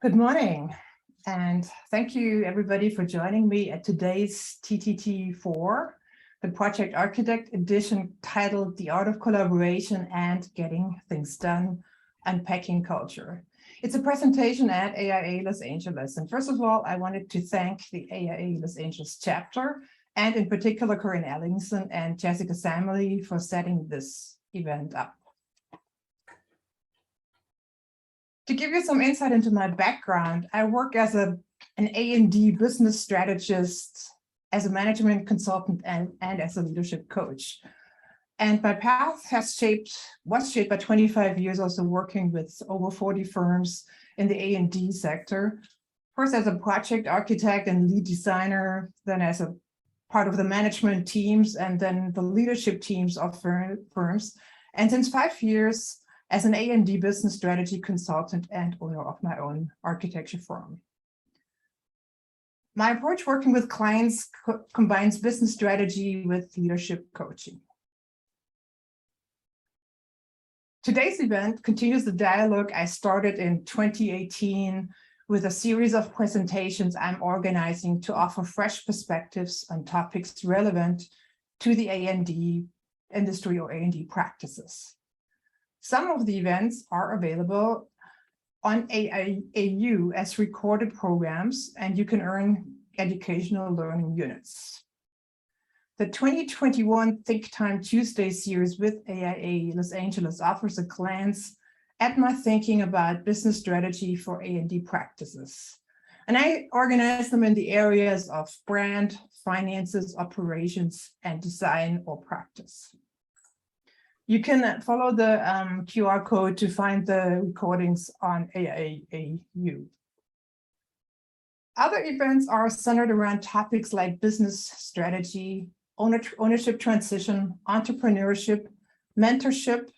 Good morning, and thank you everybody for joining me at today's TTT4, the Project Architect edition titled The Art of Collaboration and Getting Things Done, Unpacking Culture. It's a presentation at AIA Los Angeles. And first of all, I wanted to thank the AIA Los Angeles chapter, and in particular, Corinne Ellingson and Jessica Samley for setting this event up. To give you some insight into my background, I work as an A&D business strategist, as a management consultant, and as a leadership coach. And my path was shaped by 25 years also working with over 40 firms in the A&D sector. First as a project architect and lead designer, then as a part of the management teams, and then the leadership teams of firms. And since 5 years, as an A&D business strategy consultant and owner of my own architecture firm. My approach working with clients combines business strategy with leadership coaching. Today's event continues the dialogue I started in 2018 with a series of presentations I'm organizing to offer fresh perspectives on topics relevant to the A&D industry or A&D practices. Some of the events are available on AIAU as recorded programs, and you can earn educational learning units. The 2021 Think Time Tuesday series with AIA Los Angeles offers a glance at my thinking about business strategy for A&D practices. And I organize them in the areas of brand, finances, operations, and design or practice. You can follow the QR code to find the recordings on AIAU. Other events are centered around topics like business strategy, ownership transition, entrepreneurship, mentorship,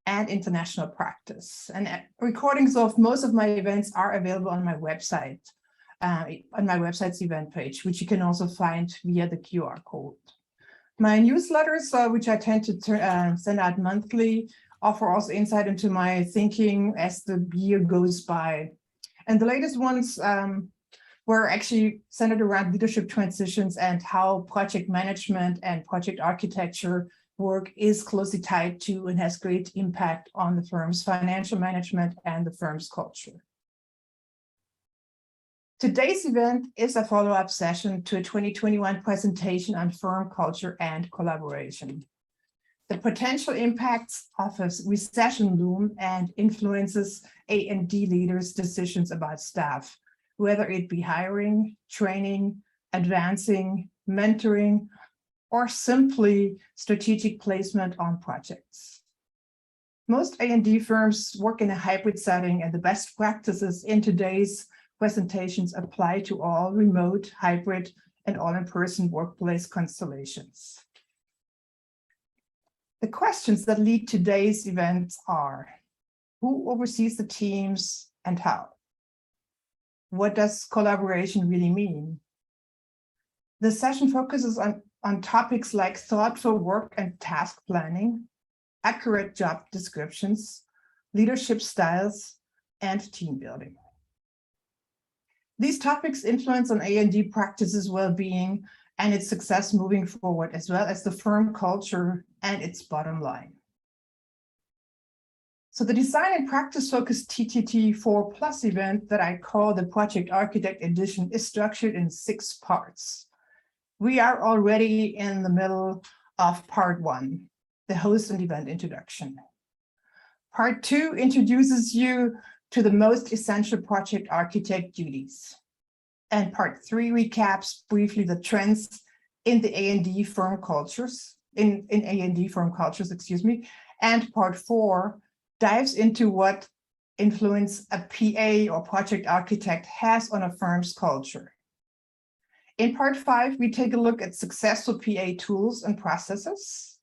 and international practice. And recordings of most of my events are available on my website, on my website's event page, which you can also find via the QR code. My newsletters, which I tend to send out monthly, offer also insight into my thinking as the year goes by. And the latest ones were actually centered around leadership transitions and how project management and project architecture work is closely tied to and has great impact on the firm's financial management and the firm's culture. Today's event is a follow-up session to a 2021 presentation on firm culture and collaboration. The potential impacts of a recession loom and influences A&D leaders' decisions about staff, whether it be hiring, training, advancing, mentoring, or simply strategic placement on projects. Most A&D firms work in a hybrid setting, and the best practices in today's presentations apply to all remote, hybrid, and all in-person workplace constellations. The questions that lead today's events are: who oversees the teams and how? What does collaboration really mean? The session focuses on topics like thoughtful work and task planning, accurate job descriptions, leadership styles, and team building. These topics influence on A&D practices well-being and its success moving forward, as well as the firm culture and its bottom line. So the design and practice focused TTT4 Plus event that I call the Project Architect Edition is structured in 6 parts. We are already in the middle of part 1, the host and event introduction. Part 2 introduces you to the most essential project architect duties. And part 3 recaps briefly the trends in the A&D firm cultures, in A&D firm cultures, And part 4 dives into what influence a PA or project architect has on a firm's culture. In part 5, we take a look at successful PA tools and processes.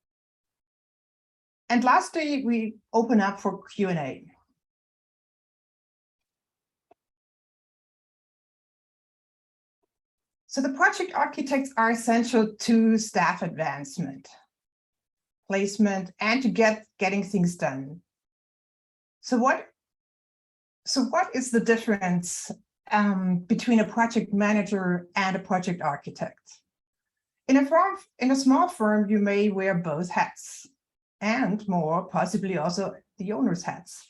And lastly, we open up for Q&A. So the project architects are essential to staff advancement, placement, and to getting things done. So what So what is the difference between a project manager and a project architect? In a small firm, you may wear both hats and more, possibly also the owner's hats.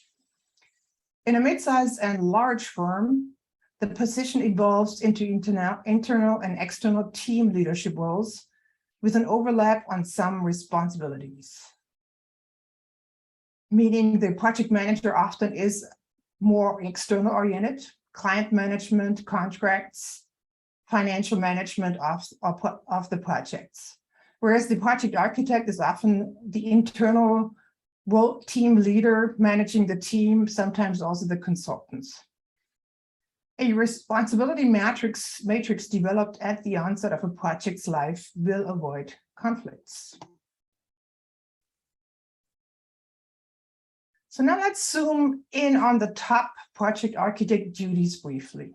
In a mid-sized and large firm, the position evolves into internal and external team leadership roles with an overlap on some responsibilities. Meaning the project manager often is more external oriented, client management, contracts, financial management of the projects. Whereas the project architect is often the internal role, team leader, managing the team, sometimes also the consultants. A responsibility matrix developed at the onset of a project's life will avoid conflicts. So now let's zoom in on the top project architect duties briefly.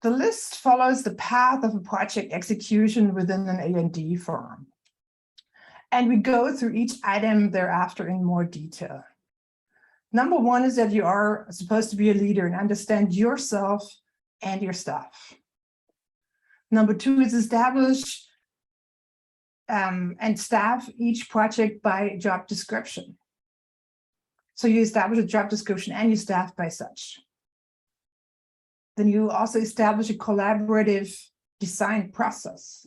The list follows the path of a project execution within an A&D firm. And we go through each item thereafter in more detail. Number one is that you are supposed to be a leader and understand yourself and your staff. Number two is establish and staff each project by job description. So you establish a job description and you staff by such. Then you also establish a collaborative design process.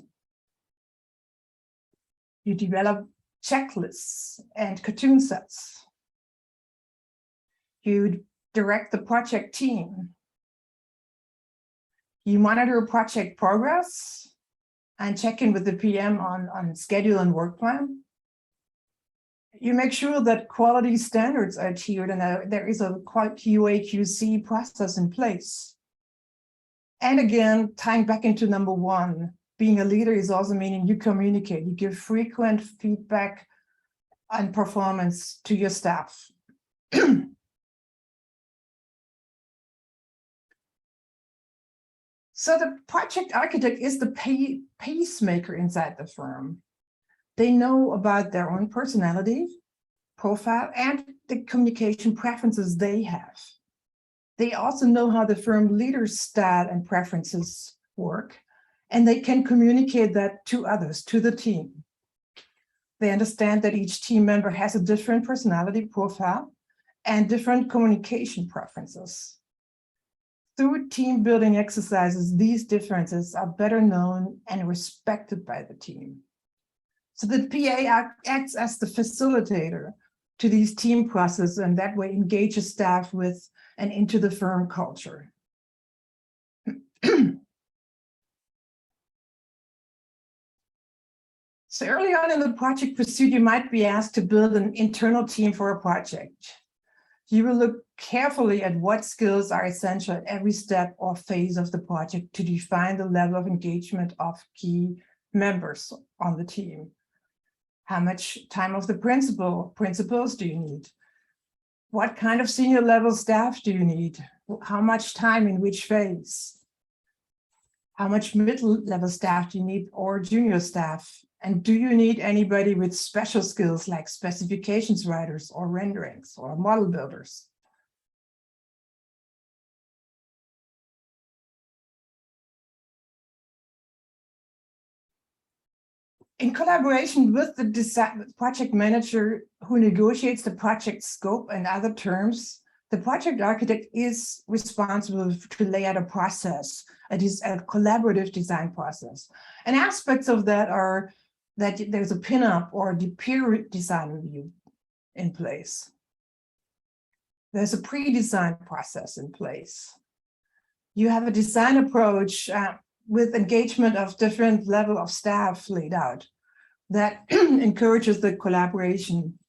You develop checklists and cartoon sets. You direct the project team. You monitor project progress and check in with the PM on schedule and work plan. You make sure that quality standards are adhered and there is a QA/QC process in place. And again, tying back into number one, being a leader is also meaning you communicate, you give frequent feedback on performance to your staff. So the project architect is the pacemaker inside the firm. They know about their own personality, profile, and the communication preferences they have. They also know how the firm leader's style and preferences work, and they can communicate that to others, to the team. They understand that each team member has a different personality profile and different communication preferences. Through team building exercises, these differences are better known and respected by the team. So the PA acts as the facilitator to these team processes and that way engages staff with and into the firm culture. So early on in the project pursuit, you might be asked to build an internal team for a project. You will look carefully at what skills are essential at every step or phase of the project to define the level of engagement of key members on the team. How much time of the principals do you need? What kind of senior level staff do you need? How much time in which phase? How much middle level staff do you need or junior staff? And do you need anybody with special skills like specifications writers or renderings or model builders? In collaboration with the project manager who negotiates the project scope and other terms, the project architect is responsible to lay out a process. It is a collaborative design process. And aspects of that are that there's a pinup or the peer design review in place. There's a pre-design process in place. You have a design approach with engagement of different level of staff laid out that encourages the collaboration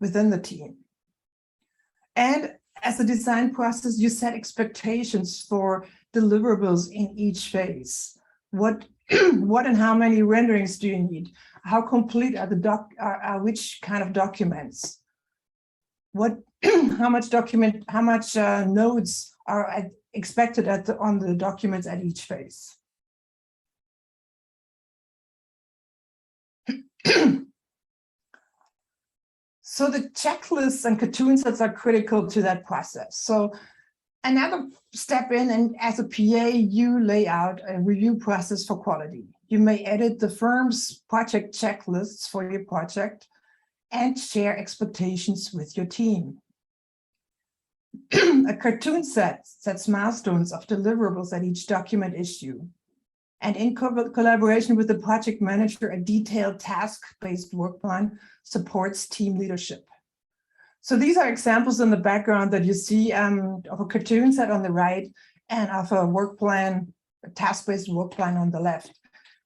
within the team. And as a design process, you set expectations for deliverables in each phase. What and how many renderings do you need? How complete are the which kind of documents? How much nodes are expected on the documents at each phase? So the checklists and cartoon sets are critical to that process. So another step in, and as a PA, you lay out a review process for quality. You may edit the firm's project checklists for your project and share expectations with your team. A cartoon set sets milestones of deliverables at each document issue. And in collaboration with the project manager, a detailed task-based work plan supports team leadership. So these are examples in the background that you see of a cartoon set on the right and of a work plan, a task-based work plan on the left,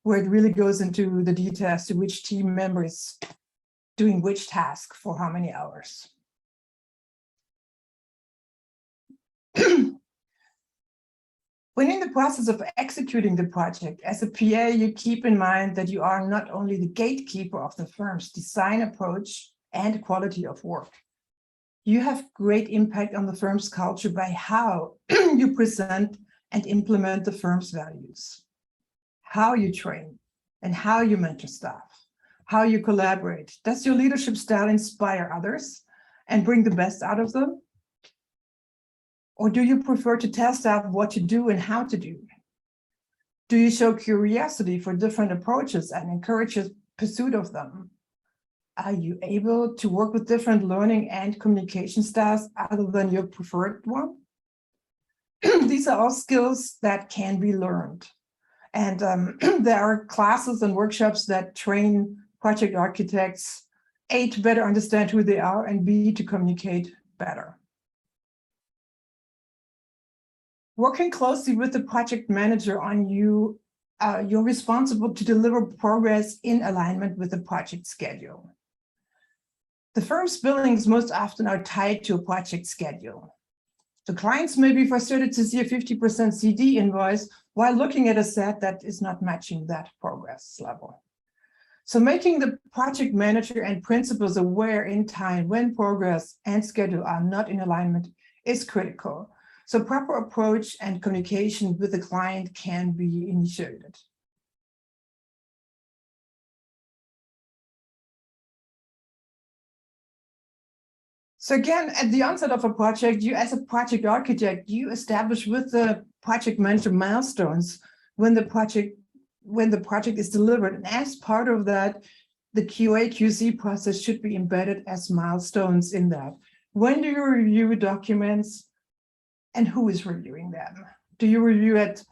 where it really goes into the details to which team member is doing which task for how many hours. When in the process of executing the project, as a PA, you keep in mind that you are not only the gatekeeper of the firm's design approach and quality of work. You have great impact on the firm's culture by how you present and implement the firm's values, how you train, and how you mentor staff, how you collaborate. Does your leadership style inspire others and bring the best out of them? Or do you prefer to tell staff what to do and how to do? Do you show curiosity for different approaches and encourage a pursuit of them? Are you able to work with different learning and communication styles other than your preferred one? These are all skills that can be learned. And there are classes and workshops that train project architects, A, to better understand who they are, and B, to communicate better. Working closely with the project manager on you're responsible to deliver progress in alignment with the project schedule. The firm's billings most often are tied to a project schedule. The clients may be frustrated to see a 50% CD invoice while looking at a set that is not matching that progress level. So making the project manager and principals aware in time when progress and schedule are not in alignment is critical. So proper approach and communication with the client can be initiated. So again, at the onset of a project, you as a project architect, you establish with the project manager milestones when the project is delivered. And as part of that, the QA/QC process should be embedded as milestones in that. When do you review documents? And who is reviewing them? Do you review at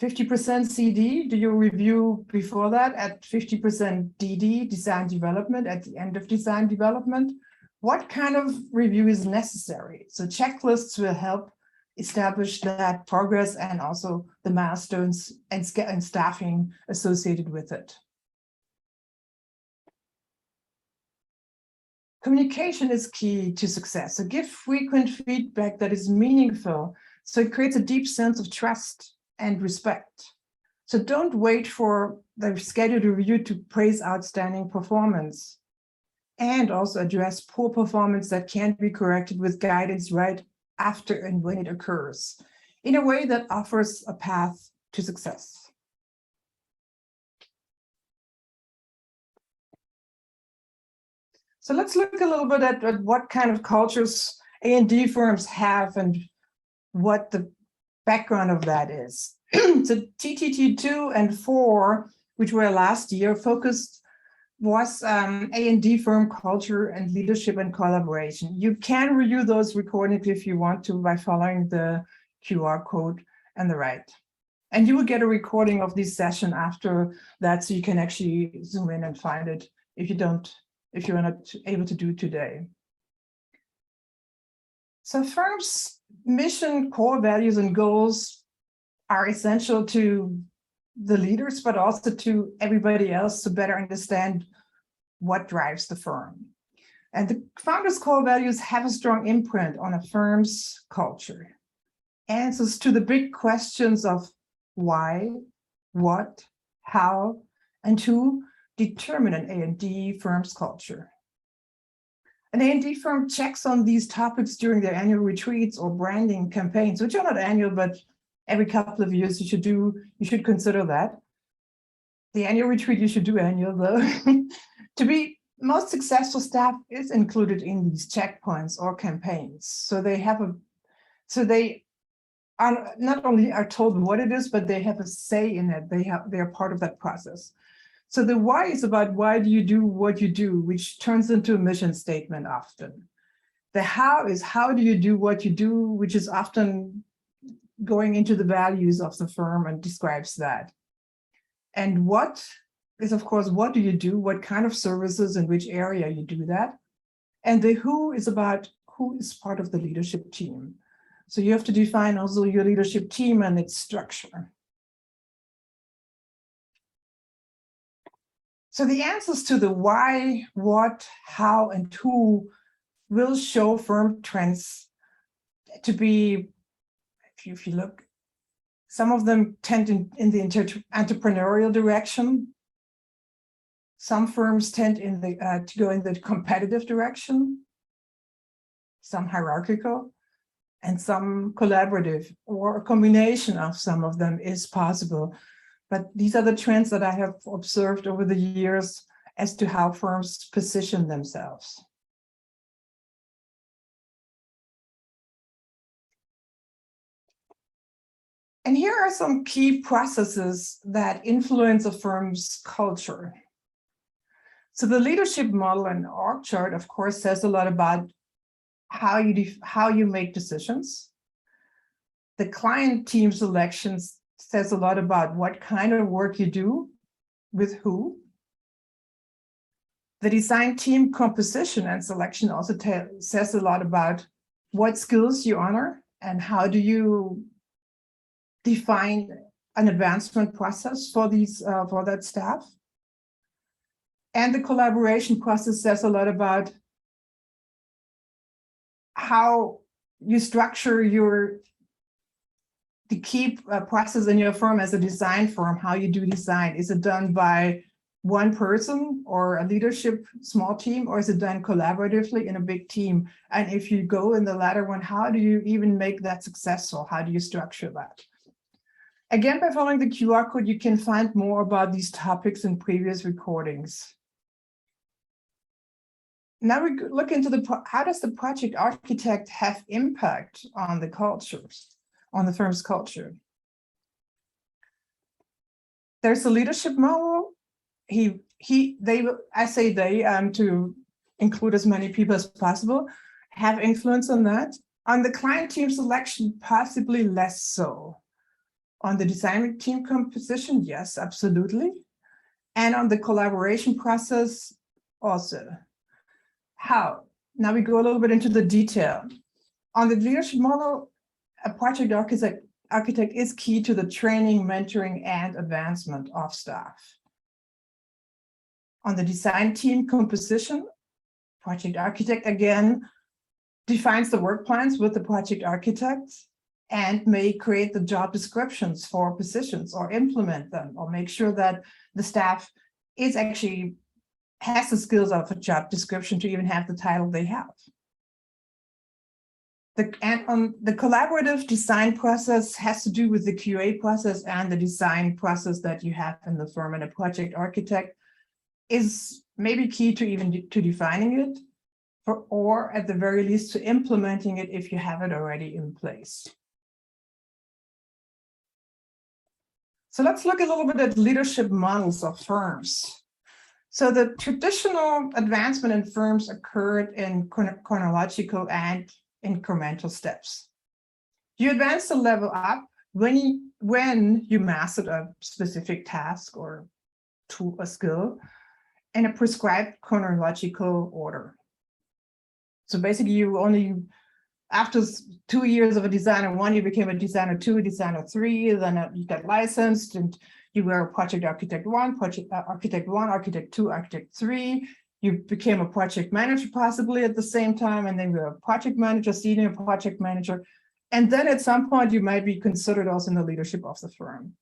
50% CD? Do you review before that at 50% DD, design development, at the end of design development? What kind of review is necessary? So checklists will help establish that progress and also the milestones and staffing associated with it. Communication is key to success. So give frequent feedback that is meaningful. So it creates a deep sense of trust and respect. So don't wait for the scheduled review to praise outstanding performance, and also address poor performance that can be corrected with guidance right after and when it occurs in a way that offers a path to success. So let's look a little bit at what kind of cultures A&D firms have and what the background of that is. So TTT2 and 4, which were last year, was A&D firm culture and leadership and collaboration. You can review those recordings if you want to by following the QR code on the right. And you will get a recording of this session after that, so you can actually zoom in and find it if you're not able to do it today. So firms' mission, core values, and goals are essential to the leaders, but also to everybody else to better understand what drives the firm. And the founders' core values have a strong imprint on a firm's culture. Answers to the big questions of why, what, how, and who determine an A&D firm's culture. An A&D firm checks on these topics during their annual retreats or branding campaigns, which are not annual, but every couple of years you should consider that. The annual retreat you should do annual though, to be most successful staff is included in these checkpoints or campaigns. So they are not only are told what it is, but they have a say in it. They are part of that process. So the why is about why do you do what you do, which turns into a mission statement often. The how is how do you do what you do, which is often going into the values of the firm and describes that. And what is, of course, what do you do, what kind of services, in which area you do that. And the who is about who is part of the leadership team. So you have to define also your leadership team and its structure. So the answers to the why, what, how, and who will show firm trends to be, if you look, some of them tend in the entrepreneurial direction. Some firms tend to go in the competitive direction, some hierarchical, and some collaborative, or a combination of some of them is possible. But these are the trends that I have observed over the years as to how firms position themselves. And here are some key processes that influence a firm's culture. So the leadership model and org chart, of course, says a lot about how you make decisions. The client team selections says a lot about what kind of work you do with who. The design team composition and selection also says a lot about what skills you honor and how do you define an advancement process for that staff. And the collaboration process says a lot about how you structure the key process in your firm as a design firm, how you do design. Is it done by one person or a leadership small team, or is it done collaboratively in a big team? And if you go in the latter one, how do you even make that successful? How do you structure that? Again, by following the QR code, you can find more about these topics in previous recordings. Now we look into how does the project architect have impact on the cultures, on the firm's culture? There's a leadership model. I say they, to include as many people as possible, have influence on that. On the client team selection, possibly less so. On the design team composition, yes, absolutely. And on the collaboration process, also. How? Now we go a little bit into the detail. On the leadership model, a project architect is key to the training, mentoring, and advancement of staff. On the design team composition, project architect again defines the work plans with the project architect and may create the job descriptions for positions or implement them or make sure that the staff is actually has the skills of a job description to even have the title they have. And on the collaborative design process has to do with the QA process and the design process that you have in the firm, and a project architect is maybe key to defining it, or at the very least to implementing it if you have it already in place. So let's look a little bit at leadership models of firms. So the traditional advancement in firms occurred in chronological and incremental steps. You advance the level up when you mastered a specific task or a skill in a prescribed chronological order. So basically you only, after 2 years of a designer 1, you became a designer 2, designer 3, then you got licensed and you were a project architect 1, architect 2, architect 3. You became a project manager possibly at the same time, and then you were a project manager, senior project manager. And then at some point you might be considered also in the leadership of the firm.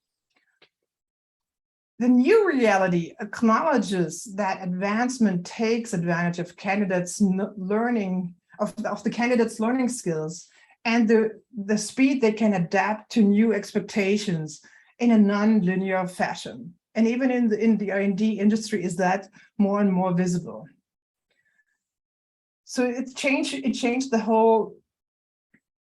The new reality acknowledges that advancement takes advantage of candidates' learning, of the candidates' learning skills and the speed they can adapt to new expectations in a non-linear fashion. And even in the R&D industry is that more and more visible. So it changed the whole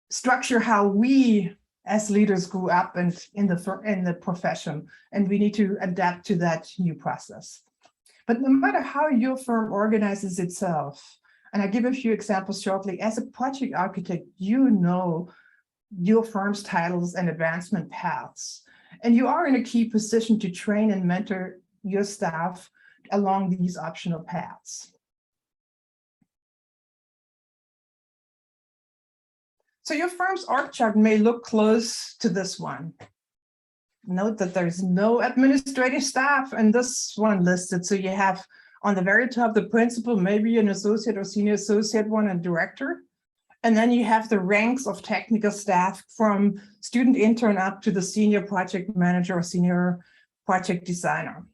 structure, how we as leaders grew up and in the profession, and we need to adapt to that new process. But no matter how your firm organizes itself, and I give a few examples shortly, as a project architect, you know your firm's titles and advancement paths, and you are in a key position to train and mentor your staff along these optional paths. So your firm's org chart may look close to this one. Note that there's no administrative staff and this one listed. So you have on the very top the principal, maybe an associate or senior associate one, and director. And then you have the ranks of technical staff from student intern up to the senior project manager or senior project designer.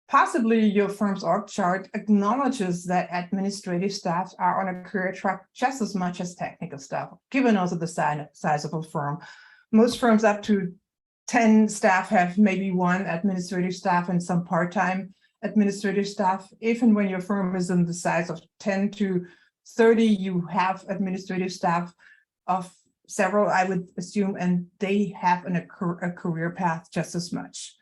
Possibly your firm's org chart acknowledges that administrative staff are on a career track just as much as technical staff, given also the size of a firm. Most firms up to 10 staff have maybe one administrative staff and some part-time administrative staff. Even when your firm is in the size of 10 to 30, you have administrative staff of several, I would assume, and they have a career path just as much.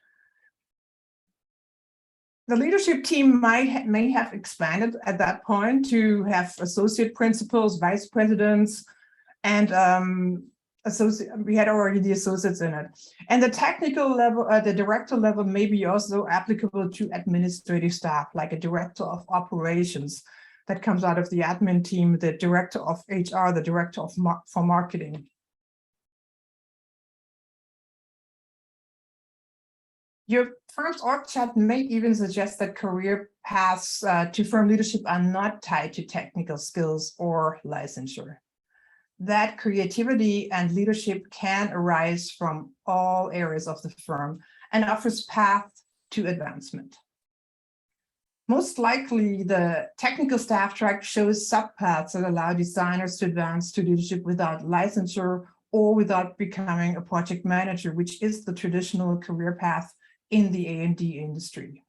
The leadership team may have expanded at that point to have associate principals, vice presidents, and we had already the associates in it. And the technical level, the director level may be also applicable to administrative staff, like a director of operations that comes out of the admin team, the director of HR, the director of for marketing. Your firm's org chart may even suggest that career paths to firm leadership are not tied to technical skills or licensure. That creativity and leadership can arise from all areas of the firm and offers path to advancement. Most likely, the technical staff track shows subpaths that allow designers to advance to leadership without licensure or without becoming a project manager, which is the traditional career path in the A&D industry.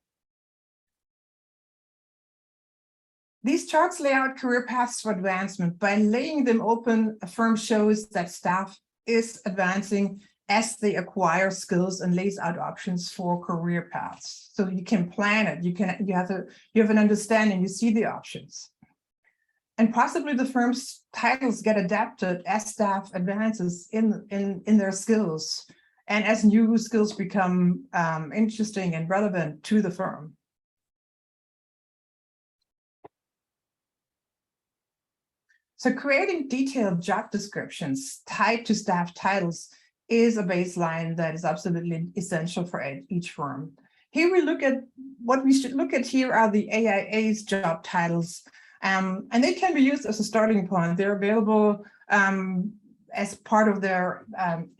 These charts lay out career paths for advancement. By laying them open, a firm shows that staff is advancing as they acquire skills and lays out options for career paths. So you can plan it, you have an understanding, you see the options. And possibly the firm's titles get adapted as staff advances in their skills, and as new skills become interesting and relevant to the firm. So creating detailed job descriptions tied to staff titles is a baseline that is absolutely essential for each firm. Here we look at what we should look at here are the AIA's job titles, and they can be used as a starting point. They're available as part of their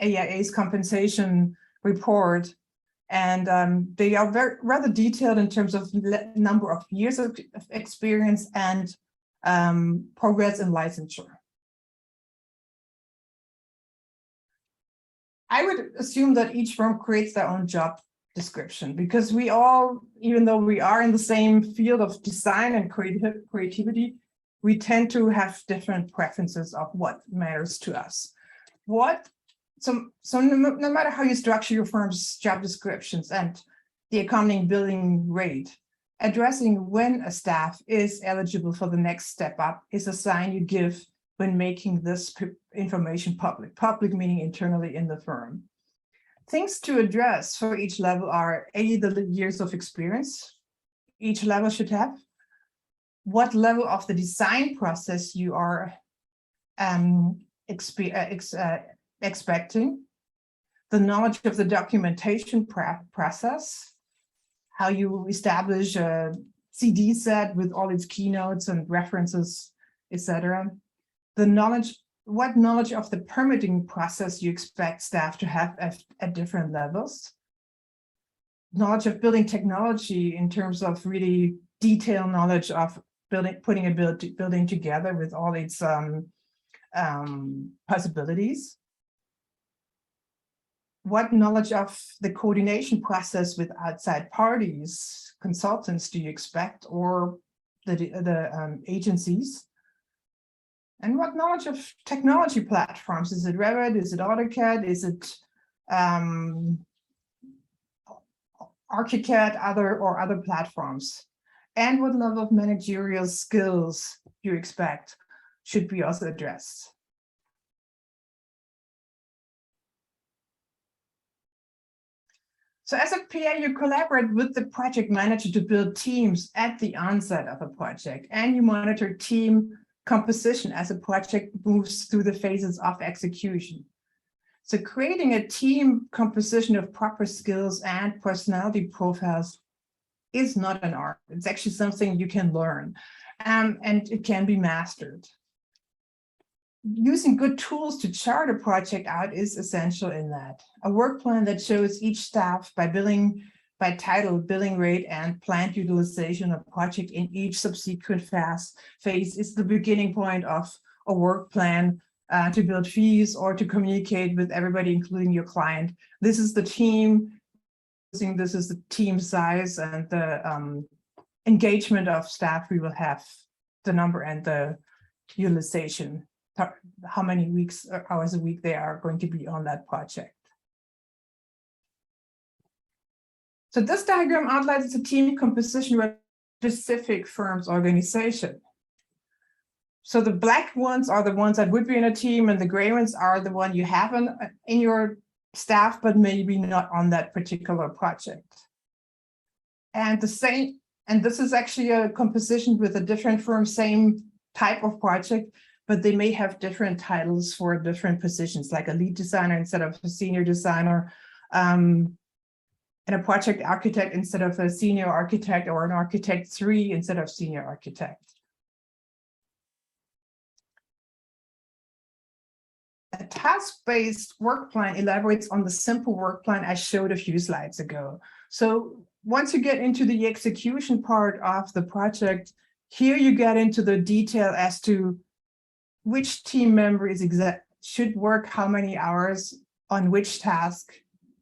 AIA's compensation report. And they are rather detailed in terms of number of years of experience and progress in licensure. I would assume that each firm creates their own job description, because we all, even though we are in the same field of design and creativity, we tend to have different preferences of what matters to us. So no matter how you structure your firm's job descriptions and the accompanying billing rate, addressing when a staff is eligible for the next step up is a sign you give when making this information public meaning internally in the firm. Things to address for each level are the years of experience each level should have, what level of the design process you are expecting, the knowledge of the documentation process, how you establish a CD set with all its keynotes and references, etc. What knowledge of the permitting process you expect staff to have at different levels. Knowledge of building technology in terms of really detailed knowledge of putting a building together with all its possibilities. What knowledge of the coordination process with outside parties, consultants do you expect, or the agencies? And what knowledge of technology platforms? Is it Revit? Is it AutoCAD? Is it ArchiCAD, other platforms? And what level of managerial skills you expect should be also addressed. So as a PA, you collaborate with the project manager to build teams at the onset of a project, and you monitor team composition as a project moves through the phases of execution. So creating a team composition of proper skills and personality profiles is not an art. It's actually something you can learn, and it can be mastered. Using good tools to chart a project out is essential in that. A work plan that shows each staff by title, billing rate, and planned utilization of project in each subsequent phase is the beginning point of a work plan to build fees or to communicate with everybody, including your client. This is the team. This is the team size and the engagement of staff. We will have the number and the utilization, how many weeks or hours a week they are going to be on that project. So this diagram outlines the team composition with specific firm's organization. So the black ones are the ones that would be in a team, and the gray ones are the one you have in your staff, but maybe not on that particular project. And this is actually a composition with a different firm, same type of project, but they may have different titles for different positions, like a lead designer instead of a senior designer, and a project architect instead of a senior architect, or an architect 3 instead of senior architect. A task-based work plan elaborates on the simple work plan I showed a few slides ago. So once you get into the execution part of the project, here you get into the detail as to which team member should work how many hours on which task,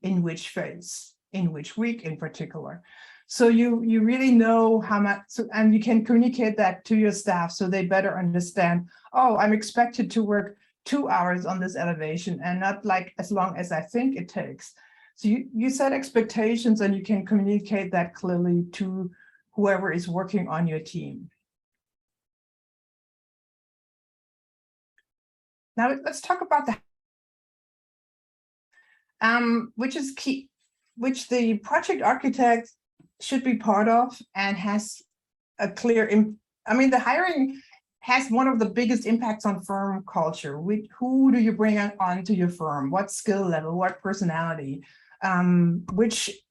in which phase, in which week in particular. So you really know how much, and you can communicate that to your staff so they better understand, oh, I'm expected to work 2 hours on this elevation and not like as long as I think it takes. So you set expectations and you can communicate that clearly to whoever is working on your team. Now let's talk about which is key, which the project architect should be part of and has a clear, the hiring has one of the biggest impacts on firm culture. Who do you bring on to your firm? What skill level, what personality, which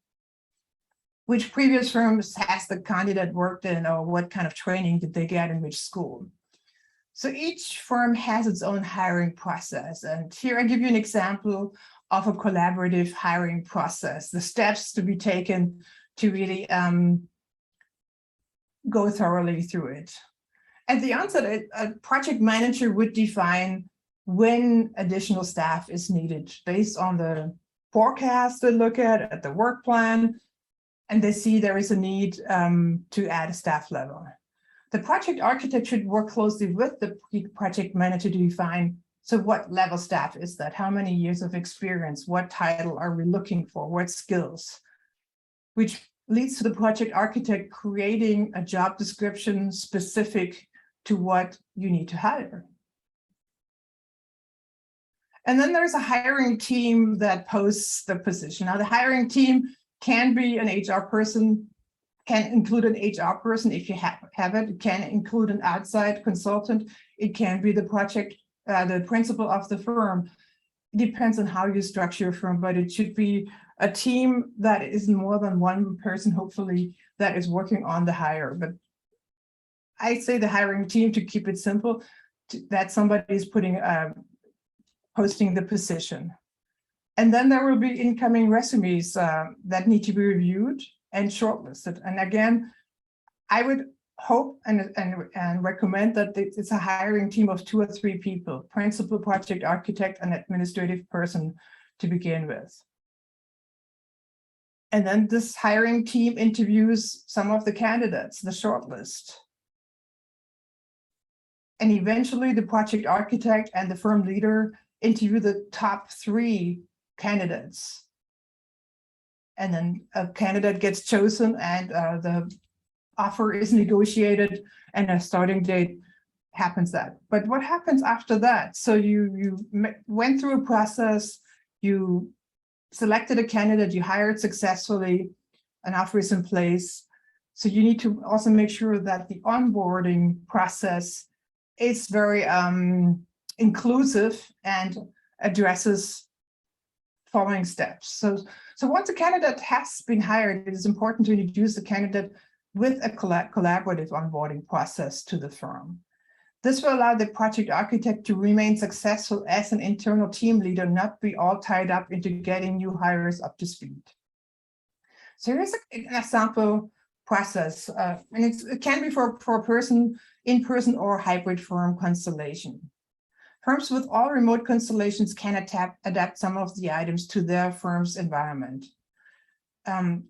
previous firms has the candidate worked in, or what kind of training did they get in which school? So each firm has its own hiring process. And here I give you an example of a collaborative hiring process, the steps to be taken to really go thoroughly through it. At the onset, a project manager would define when additional staff is needed based on the forecast they look at the work plan, and they see there is a need to add a staff level. The project architect should work closely with the project manager to define, so what level staff is that? How many years of experience? What title are we looking for? What skills? Which leads to the project architect creating a job description specific to what you need to hire. And then there's a hiring team that posts the position. Now the hiring team can be an HR person, can include an HR person if you have it. It can include an outside consultant. It can be the principal of the firm. It depends on how you structure your firm, but it should be a team that is more than one person, hopefully, that is working on the hire. But I say the hiring team, to keep it simple, that somebody is posting the position. And then there will be incoming resumes that need to be reviewed and shortlisted. And again, I would hope and recommend that it's a hiring team of 2 or 3 people, principal, project architect, and administrative person to begin with. And then this hiring team interviews some of the candidates, the shortlist. And eventually the project architect and the firm leader interview the top 3 candidates. And then a candidate gets chosen and the offer is negotiated and a starting date happens that. But what happens after that? So you went through a process, you selected a candidate, you hired successfully, an offer is in place. So you need to also make sure that the onboarding process is very inclusive and addresses following steps. So once a candidate has been hired, it is important to introduce the candidate with a collaborative onboarding process to the firm. This will allow the project architect to remain successful as an internal team leader, not be all tied up into getting new hires up to speed. So here's an example process, and it can be for a person, in-person or hybrid firm constellation. Firms with all remote constellations can adapt some of the items to their firm's environment.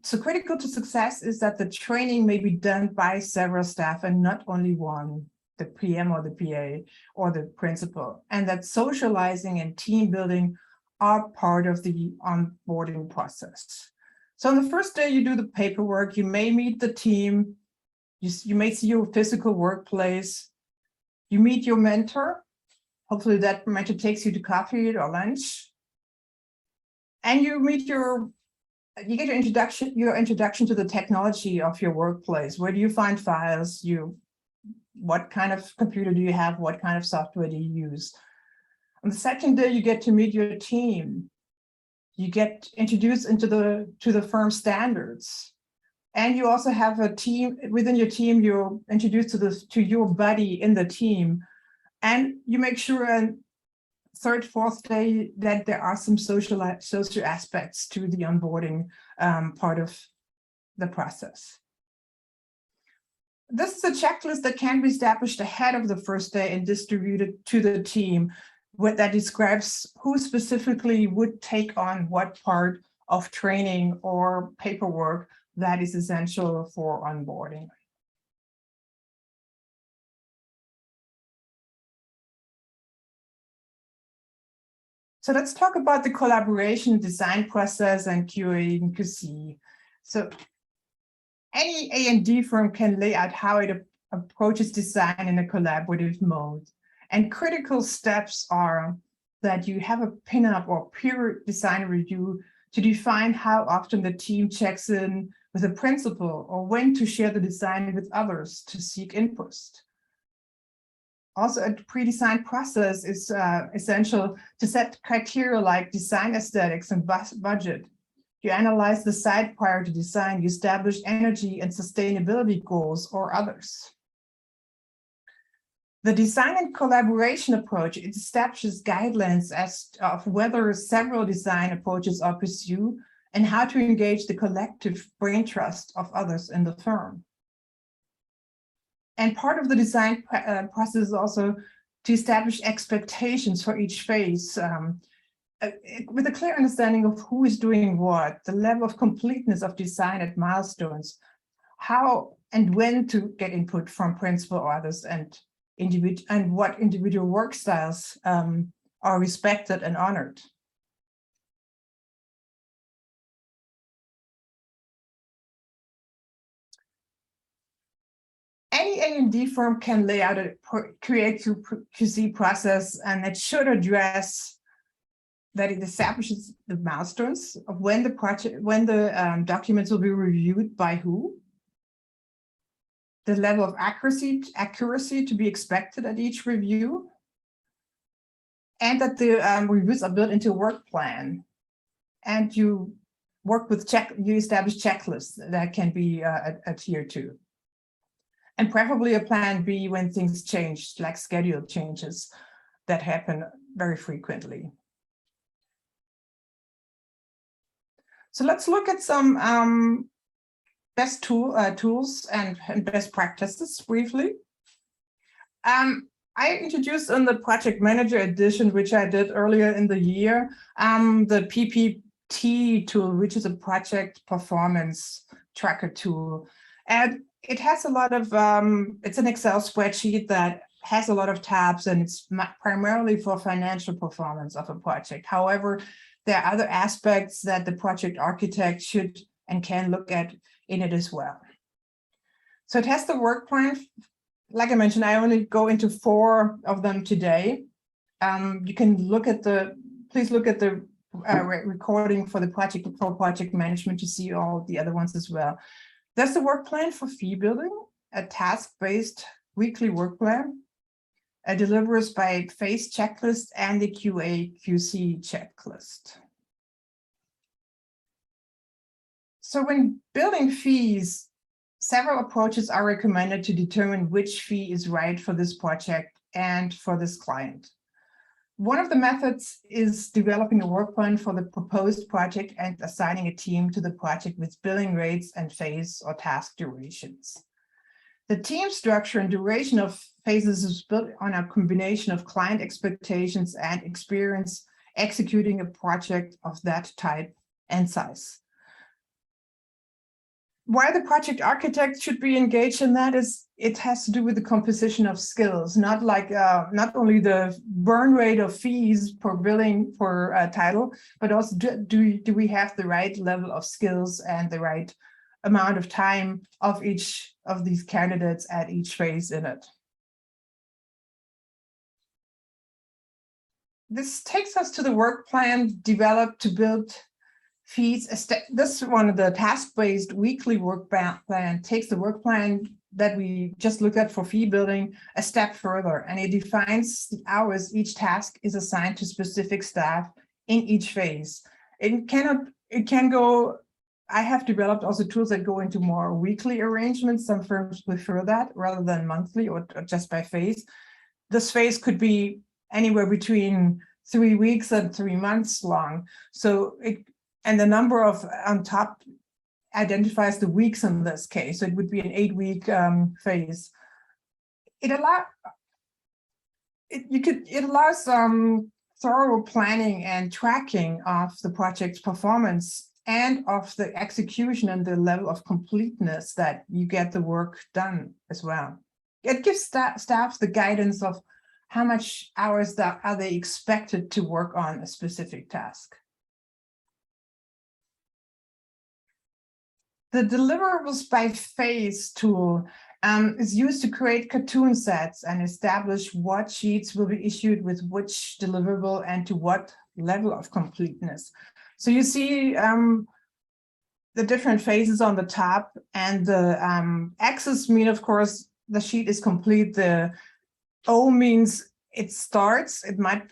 So critical to success is that the training may be done by several staff and not only one, the PM or the PA or the principal, and that socializing and team building are part of the onboarding process. So on the first day you do the paperwork, you may meet the team, you may see your physical workplace, you meet your mentor, hopefully that mentor takes you to coffee or lunch, and you meet you get your introduction to the technology of your workplace. Where do you find files? What kind of computer do you have? What kind of software do you use? On the second day, you get to meet your team. You get introduced to the firm standards. And you also have a team, within your team, you're introduced to your buddy in the team. And you make sure on third, fourth day that there are some social aspects to the onboarding part of the process. This is a checklist that can be established ahead of the first day and distributed to the team that describes who specifically would take on what part of training or paperwork that is essential for onboarding. So let's talk about the collaboration design process and QA and QC. So any A&D firm can lay out how it approaches design in a collaborative mode. And critical steps are that you have a pinup or peer design review to define how often the team checks in with a principal or when to share the design with others to seek input. Also, a pre-designed process is essential to set criteria like design aesthetics and budget. You analyze the site prior to design, you establish energy and sustainability goals or others. The design and collaboration approach, it establishes guidelines as of whether several design approaches are pursued and how to engage the collective brain trust of others in the firm. And part of the design process is also to establish expectations for each phase with a clear understanding of who is doing what, the level of completeness of design at milestones, how and when to get input from principal or others, and what individual work styles are respected and honored. Any A&D firm can lay out a creative QC process, and it should address that it establishes the milestones of when the documents will be reviewed by who, the level of accuracy to be expected at each review, and that the reviews are built into a work plan, and you work with you establish checklists that can be adhered to. And preferably a plan B when things change, like schedule changes that happen very frequently. So let's look at some best tools and best practices briefly. I introduced in the Project Manager edition, which I did earlier in the year, the TTT tool, which is a project performance tracker tool. And it has a lot of, it's an Excel spreadsheet that has a lot of tabs, and it's primarily for financial performance of a project. However, there are other aspects that the project architect should and can look at in it as well. So it has the work plan. Like I mentioned, I only go into 4 of them today. You can look at please look at the recording for the project management to see all the other ones as well. There's the work plan for fee building, a task-based weekly work plan, a deliverables by phase checklist, and the QA/QC checklist. So when building fees, several approaches are recommended to determine which fee is right for this project and for this client. One of the methods is developing a work plan for the proposed project and assigning a team to the project with billing rates and phase or task durations. The team structure and duration of phases is built on a combination of client expectations and experience executing a project of that type and size. Why the project architect should be engaged in that is it has to do with the composition of skills, not only the burn rate of fees per billing per title, but also do we have the right level of skills and the right amount of time of each of these candidates at each phase in it. This takes us to the work plan developed to build fees. This one of the task-based weekly work plan takes the work plan that we just looked at for fee building a step further, and it defines the hours each task is assigned to specific staff in each phase. It can go. I have developed also tools that go into more weekly arrangements. Some firms prefer that rather than monthly or just by phase. This phase could be anywhere between 3 weeks and 3 months long. So and the number of on top identifies the weeks in this case. So it would be an 8-week phase. It allows thorough planning and tracking of the project's performance and of the execution and the level of completeness that you get the work done as well. It gives staff the guidance of how much hours that are they expected to work on a specific task. The deliverables by phase tool is used to create cartoon sets and establish what sheets will be issued with which deliverable and to what level of completeness. So you see the different phases on the top, and the X's mean, of course, the sheet is complete. The O means it starts.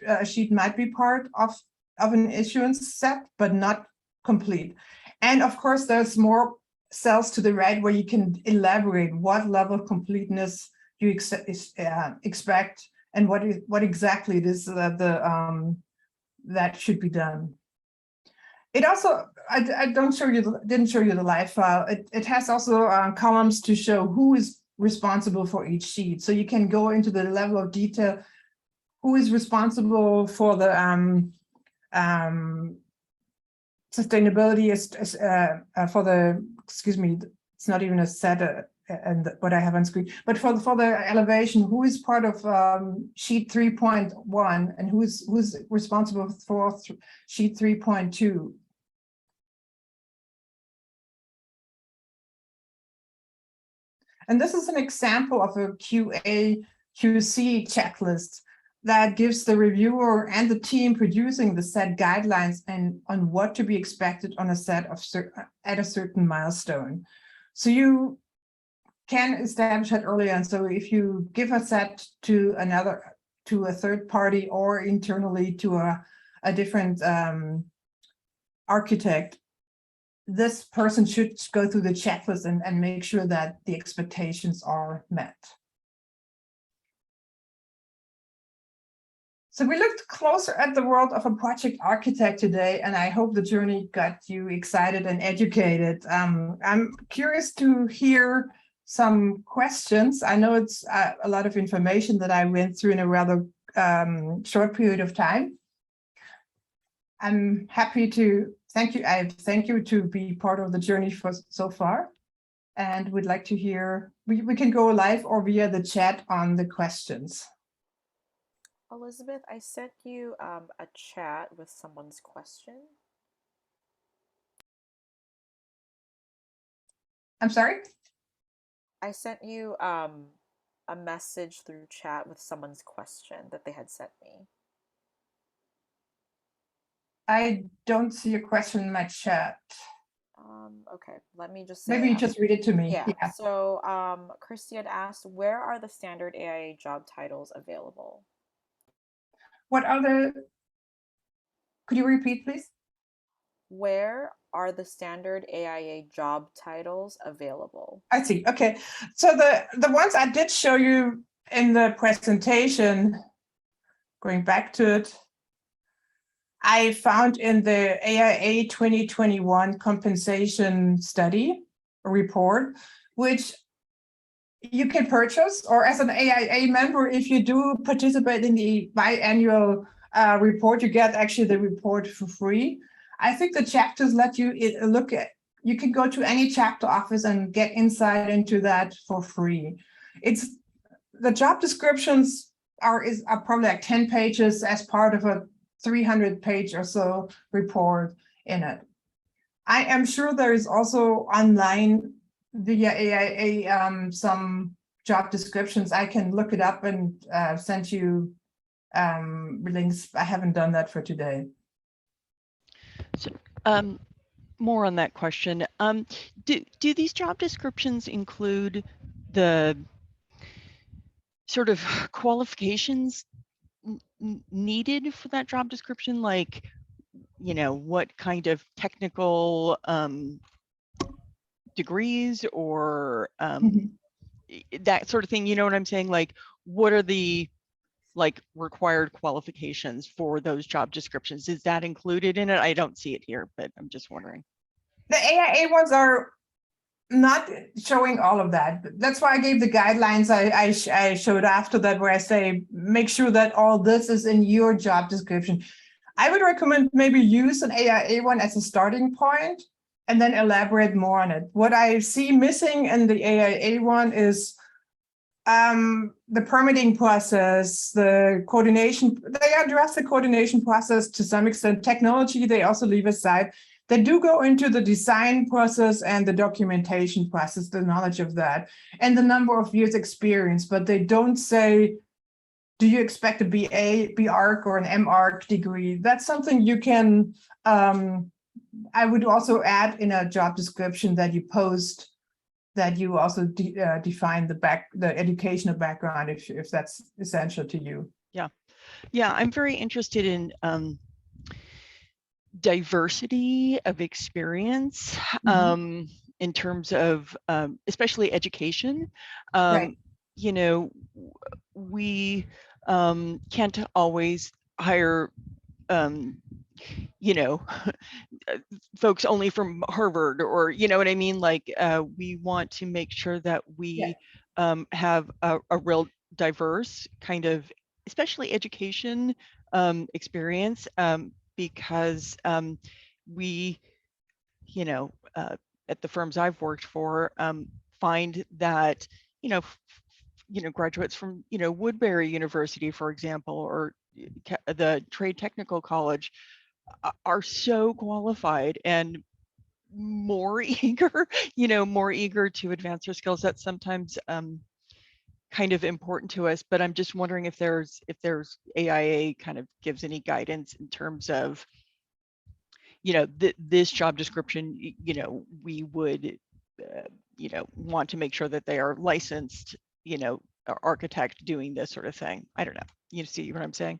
A sheet might be part of an issuance set, but not complete. And of course, there's more cells to the right where you can elaborate what level of completeness you expect and what exactly it is that should be done. It also, I didn't show you the live file. It has also columns to show who is responsible for each sheet. So you can go into the level of detail, who is responsible for the sustainability for the, excuse me, it's not even a set and what I have on screen, but for the elevation, who is part of sheet 3.1 and who's responsible for sheet 3.2. And this is an example of a QA/QC checklist that gives the reviewer and the team producing the set guidelines and on what to be expected on a set of at a certain milestone. So you can establish that earlier. And so if you give a set to a third party or internally to a different architect, this person should go through the checklist and make sure that the expectations are met. So we looked closer at the world of a project architect today, and I hope the journey got you excited and educated. I'm curious to hear some questions. I know it's a lot of information that I went through in a rather short period of time. I'm happy to Thank you. I thank you to be part of the journey for so far. And we'd like to hear, we can go live or via the chat on the questions. Elizabeth, I sent you a chat with someone's question. I'm sorry? I sent you a message through chat with someone's question that they had sent me. I don't see a question in my chat. Okay, let me just say Maybe you just read it to me. Yeah. So Christy had asked, where are the standard AIA job titles available? What are the, could you repeat, please? Where are the standard AIA job titles available? I see. Okay. So the ones I did show you in the presentation, going back to it, I found in the AIA 2021 compensation study report, which you can purchase, or as an AIA member, if you do participate in the biannual report, you get actually the report for free. I think the chapters let you look at, you can go to any chapter office and get insight into that for free. It's the job descriptions are probably like 10 pages as part of a 300-page or so report in it. I am sure there is also online via AIA some job descriptions. I can look it up and send you links. I haven't done that for today. So, more on that question. Do these job descriptions include the sort of qualifications needed for that job description? Like, you know, what kind of technical degrees or that sort of thing, you know what I'm saying? Like, what are the required qualifications for those job descriptions? Is that included in it? I don't see it here, but I'm just wondering. The AIA ones are not showing all of that. That's why I gave the guidelines I showed after that, where I say, make sure that all this is in your job description. I would recommend maybe use an AIA one as a starting point and then elaborate more on it. What I see missing in the AIA one is the permitting process, the coordination. They address the coordination process to some extent. Technology, they also leave aside. They do go into the design process and the documentation process, the knowledge of that, and the number of years experience, but they don't say, do you expect a BA, BArch, or an MArch degree? That's something you can, I would also add in a job description that you post, that you also define the educational background if that's essential to you. Yeah, I'm very interested in diversity of experience in terms of especially education. Right. You know, we can't always hire you know, folks only from Harvard, or you know what I mean? Like we want to make sure that we have a real diverse kind of, especially education experience, because we, you know, at the firms I've worked for, find that, you know, graduates from, you know, Woodbury University, for example, or the Trade Technical College are so qualified and more eager, you know, more eager to advance their skills. That's sometimes kind of important to us, but I'm just wondering if there's AIA kind of gives any guidance in terms of, you know, this job description, you know, we would, you know, want to make sure that they are licensed, you know, architect doing this sort of thing. I don't know. You see what I'm saying?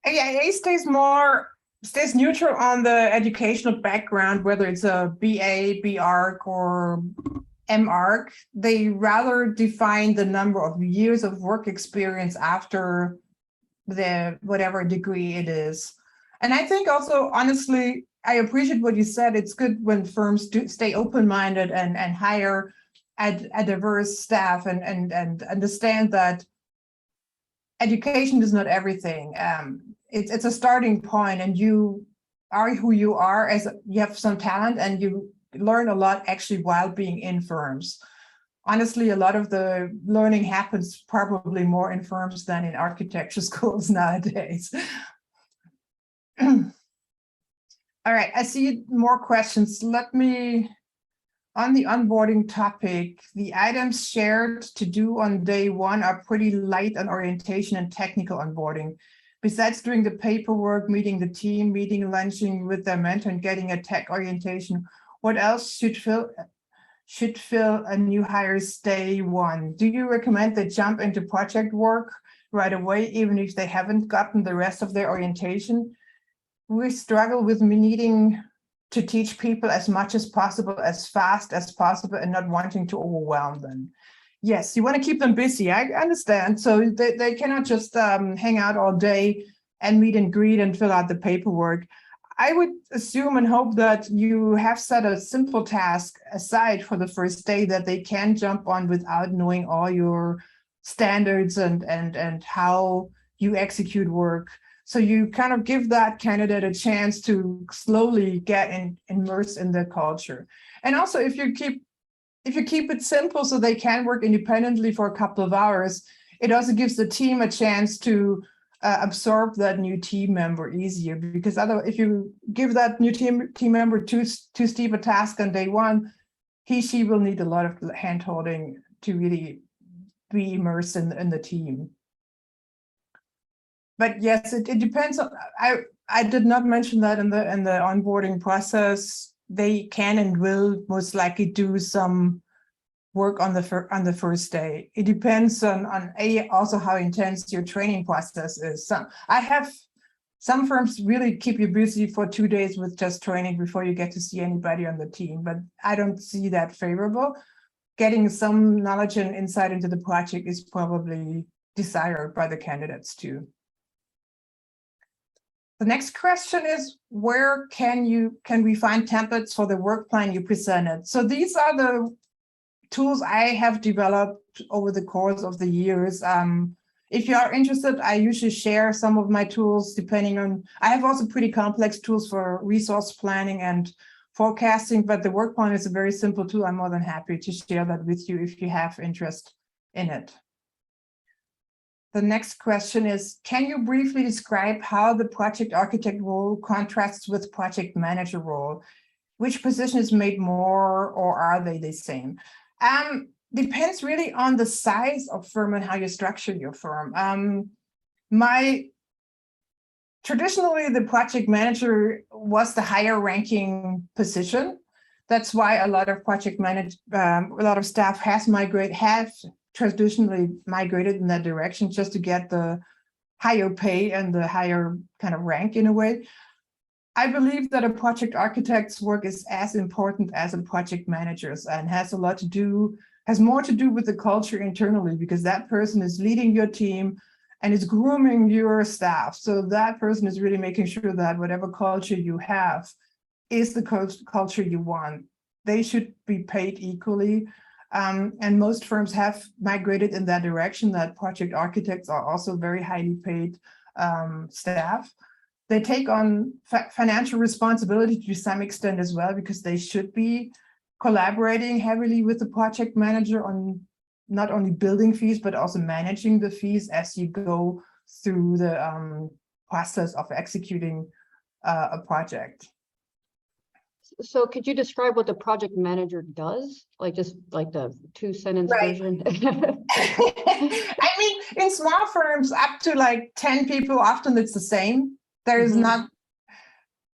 AIA stays neutral on the educational background, whether it's a BA, BArch, or MArch. They rather define the number of years of work experience after the whatever degree it is. And I think also, honestly, I appreciate what you said. It's good when firms do stay open-minded and hire a diverse staff and understand that education is not everything. It's a starting point, and you are who you are, as you have some talent, and you learn a lot actually while being in firms. Honestly, a lot of the learning happens probably more in firms than in architecture schools nowadays. All right, I see more questions. Let me, on the onboarding topic, the items shared to do on day one are pretty light on orientation and technical onboarding. Besides doing the paperwork, meeting the team, meeting, lunching with their mentor, and getting a tech orientation, what else should fill a new hire's day one? Do you recommend they jump into project work right away, even if they haven't gotten the rest of their orientation? We struggle with needing to teach people as much as possible, as fast as possible, and not wanting to overwhelm them. Yes, you want to keep them busy. I understand. So they cannot just hang out all day and meet and greet and fill out the paperwork. I would assume and hope that you have set a simple task aside for the first day that they can jump on without knowing all your standards and how you execute work. So you kind of give that candidate a chance to slowly get immersed in the culture. And also, if you keep it simple so they can work independently for a couple of hours, it also gives the team a chance to absorb that new team member easier. Because otherwise, if you give that new team member too steep a task on day one, she will need a lot of hand-holding to really be immersed in the team. But yes, it depends on, I did not mention that in the onboarding process. They can and will most likely do some work on the first day. It depends on also how intense your training process is. Some firms really keep you busy for 2 days with just training before you get to see anybody on the team, but I don't see that favorable. Getting some knowledge and insight into the project is probably desired by the candidates too. The next question is, where can we find templates for the work plan you presented? So these are the tools I have developed over the course of the years. If you are interested, I usually share some of my tools depending on, I have also pretty complex tools for resource planning and forecasting, but the work plan is a very simple tool. I'm more than happy to share that with you if you have interest in it. The next question is, can you briefly describe how the project architect role contrasts with project manager role? Which position is made more, or are they the same? Depends really on the size of firm and how you structure your firm. Traditionally, the project manager was the higher ranking position. That's why a lot of a lot of staff have traditionally migrated in that direction just to get the higher pay and the higher kind of rank in a way. I believe that a project architect's work is as important as a project manager's and has more to do with the culture internally, because that person is leading your team and is grooming your staff. So that person is really making sure that whatever culture you have is the culture you want. They should be paid equally. And most firms have migrated in that direction, that project architects are also very highly paid staff. They take on financial responsibility to some extent as well, because they should be collaborating heavily with the project manager on not only building fees, but also managing the fees as you go through the process of executing a project. So could you describe what the project manager does? Like just like the 2-sentence version? I mean, in small firms up to like 10 people, often it's the same. There's not,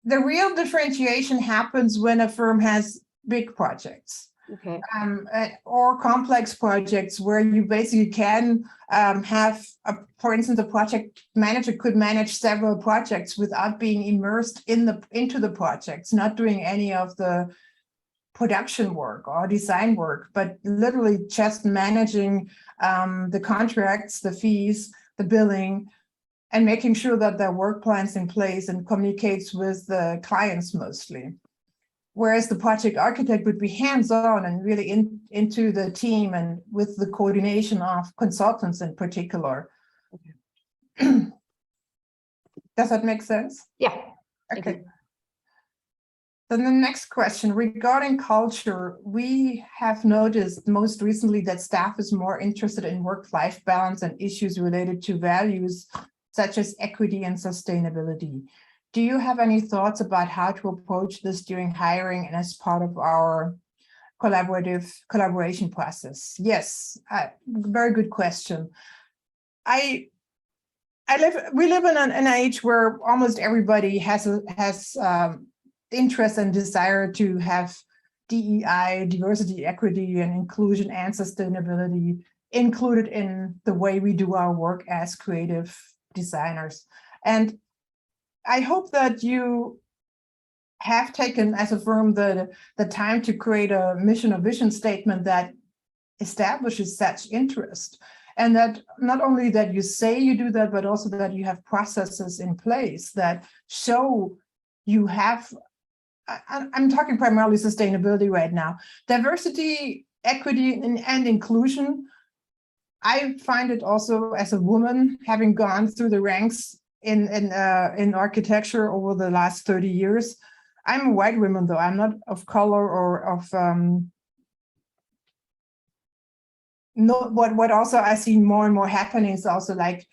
the real differentiation happens when a firm has big projects. Okay. Or complex projects where you basically can have, for instance, a project manager could manage several projects without being immersed into the projects, not doing any of the production work or design work, but literally just managing the contracts, the fees, the billing, and making sure that their work plan's in place and communicates with the clients mostly. Whereas the project architect would be hands-on and really into the team and with the coordination of consultants in particular. Okay. Does that make sense? Yeah. Okay. Then the next question regarding culture, we have noticed most recently that staff is more interested in work-life balance and issues related to values such as equity and sustainability. Do you have any thoughts about how to approach this during hiring and as part of our collaboration process? Yes, very good question. We live in an age where almost everybody has interest and desire to have DEI, diversity, equity, and inclusion and sustainability included in the way we do our work as creative designers. And I hope that you have taken as a firm the time to create a mission or vision statement that establishes such interest. And that not only that you say you do that, but also that you have processes in place that show you have, I'm talking primarily sustainability right now, diversity, equity, and inclusion. I find it also as a woman, having gone through the ranks in architecture over the last 30 years. I'm a white woman, though. I'm not of color or of no. What also I see more and more happening is also like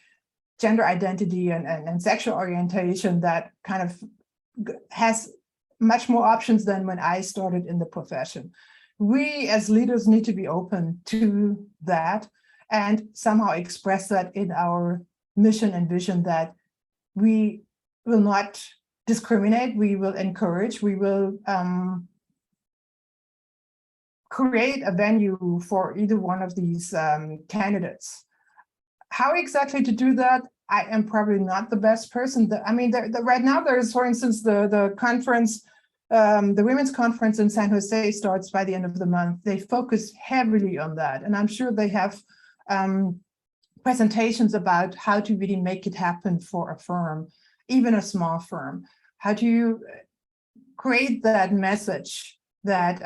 gender identity and sexual orientation that kind of has much more options than when I started in the profession. We as leaders need to be open to that and somehow express that in our mission and vision, that we will not discriminate, we will encourage, we will create a venue for either one of these candidates. How exactly to do that? I am probably not the best person. I mean, right now there's, for instance, the conference, the women's conference in San Jose starts by the end of the month. They focus heavily on that. And I'm sure they have presentations about how to really make it happen for a firm, even a small firm. How do you create that message that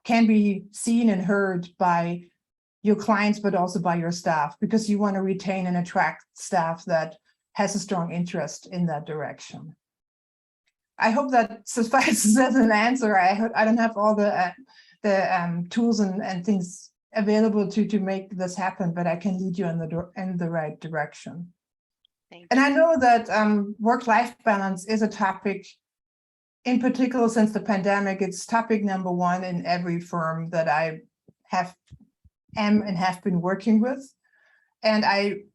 can be seen and heard by your clients, but also by your staff, because you want to retain and attract staff that has a strong interest in that direction. I hope that suffices as an answer. I don't have all the tools and things available to make this happen, but I can lead you in the right direction. And I know that work-life balance is a topic, in particular since the pandemic. It's topic number one in every firm that I am and have been working with. And I'm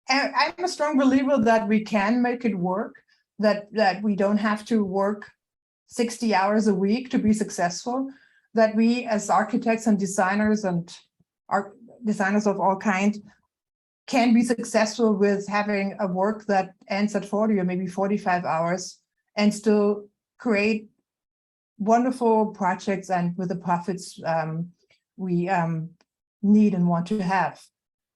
a strong believer that we can make it work, that we don't have to work 60 hours a week to be successful, that we as architects and designers designers of all kinds can be successful with having a work that ends at 40 or maybe 45 hours and still create wonderful projects and with the profits we need and want to have.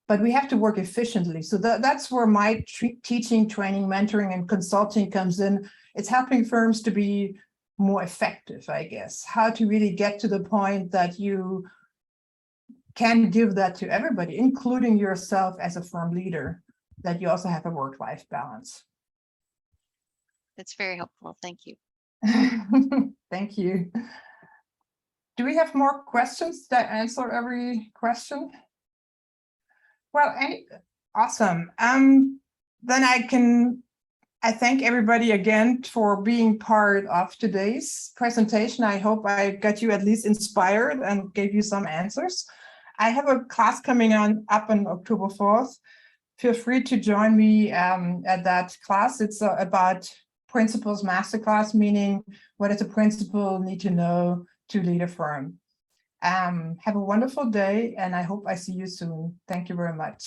But we have to work efficiently. So that's where my teaching, training, mentoring, and consulting comes in. It's helping firms to be more effective, I guess. How to really get to the point that you can give that to everybody, including yourself as a firm leader, that you also have a work-life balance. That's very helpful. Thank you. Thank you. Do we have more questions that answer every question? Well, awesome. Then I thank everybody again for being part of today's presentation. I hope I got you at least inspired and gave you some answers. I have a class coming up on October 4th. Feel free to join me at that class. It's about principles masterclass, meaning what does a principal need to know to lead a firm. Have a wonderful day, and I hope I see you soon. Thank you very much.